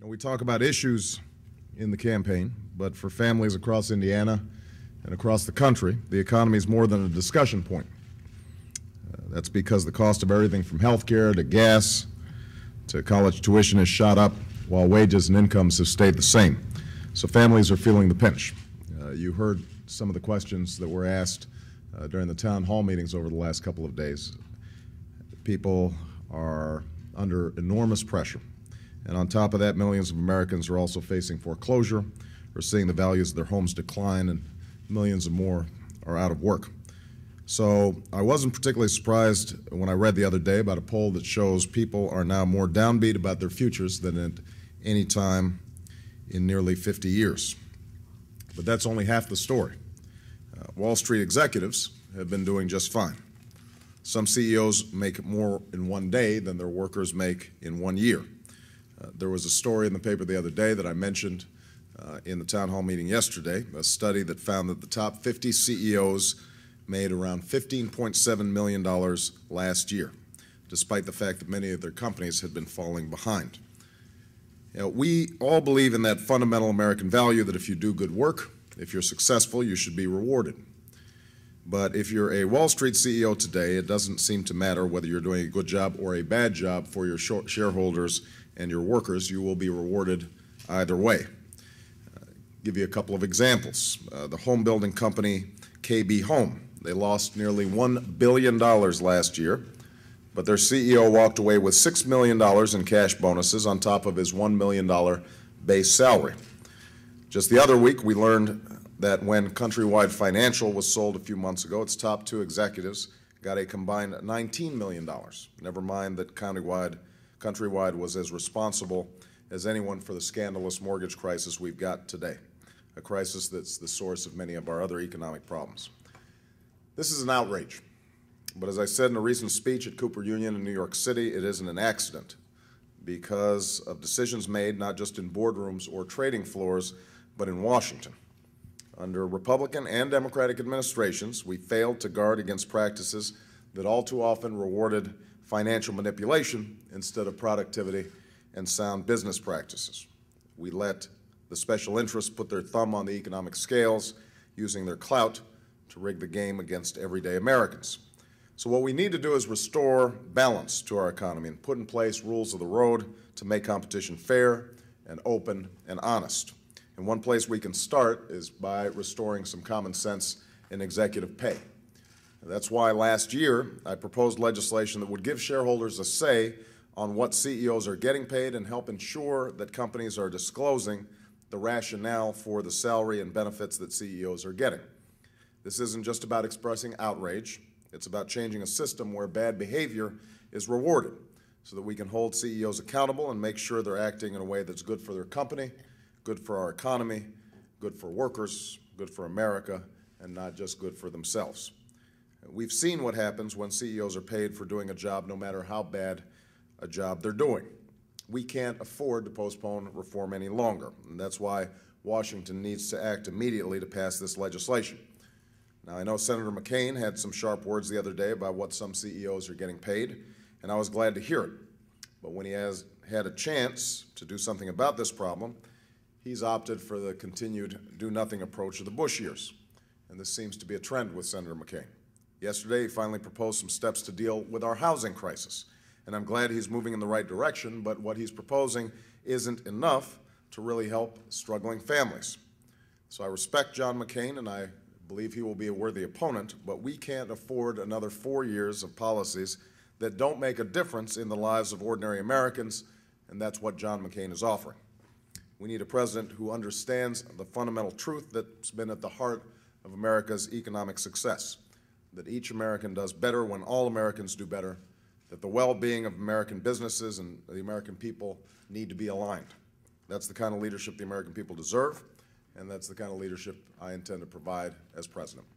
And we talk about issues in the campaign, but for families across Indiana and across the country, the economy is more than a discussion point. That's because the cost of everything from health care to gas to college tuition has shot up while wages and incomes have stayed the same. So families are feeling the pinch. You heard some of the questions that were asked during the town hall meetings over the last couple of days. People are under enormous pressure. And on top of that, millions of Americans are also facing foreclosure or seeing the values of their homes decline, and millions of more are out of work. So I wasn't particularly surprised when I read the other day about a poll that shows people are now more downbeat about their futures than at any time in nearly 50 years. But that's only half the story. Wall Street executives have been doing just fine. Some CEOs make more in one day than their workers make in 1 year. There was a story in the paper the other day that I mentioned in the town hall meeting yesterday, a study that found that the top 50 CEOs made around $15.7 million last year, despite the fact that many of their companies had been falling behind. You know, we all believe in that fundamental American value that if you do good work, if you're successful, you should be rewarded. But if you're a Wall Street CEO today, it doesn't seem to matter whether you're doing a good job or a bad job for your shareholders and your workers. You will be rewarded either way. Give you a couple of examples. The home building company KB Home, they lost nearly $1 billion last year, but their CEO walked away with $6 million in cash bonuses on top of his $1 million base salary. Just the other week, we learned that when Countrywide Financial was sold a few months ago, its top two executives got a combined $19 million. Never mind that Countrywide was as responsible as anyone for the scandalous mortgage crisis we've got today, a crisis that's the source of many of our other economic problems. This is an outrage, but as I said in a recent speech at Cooper Union in New York City, it isn't an accident because of decisions made not just in boardrooms or trading floors, but in Washington. Under Republican and Democratic administrations, we failed to guard against practices that all too often rewarded financial manipulation instead of productivity and sound business practices. We let the special interests put their thumb on the economic scales, using their clout to rig the game against everyday Americans. So what we need to do is restore balance to our economy and put in place rules of the road to make competition fair and open and honest. And one place we can start is by restoring some common sense in executive pay. And that's why last year I proposed legislation that would give shareholders a say on what CEOs are getting paid and help ensure that companies are disclosing the rationale for the salary and benefits that CEOs are getting. This isn't just about expressing outrage. It's about changing a system where bad behavior is rewarded so that we can hold CEOs accountable and make sure they're acting in a way that's good for their company, good for our economy, good for workers, good for America, and not just good for themselves. We've seen what happens when CEOs are paid for doing a job no matter how bad a job they're doing. We can't afford to postpone reform any longer, and that's why Washington needs to act immediately to pass this legislation. Now, I know Senator McCain had some sharp words the other day about what some CEOs are getting paid, and I was glad to hear it. But when he has had a chance to do something about this problem, he's opted for the continued do-nothing approach of the Bush years, and this seems to be a trend with Senator McCain. Yesterday, he finally proposed some steps to deal with our housing crisis, and I'm glad he's moving in the right direction, but what he's proposing isn't enough to really help struggling families. So I respect John McCain, and I believe he will be a worthy opponent, but we can't afford another 4 years of policies that don't make a difference in the lives of ordinary Americans, and that's what John McCain is offering. We need a president who understands the fundamental truth that's been at the heart of America's economic success, that each American does better when all Americans do better, that the well-being of American businesses and the American people need to be aligned. That's the kind of leadership the American people deserve, and that's the kind of leadership I intend to provide as president.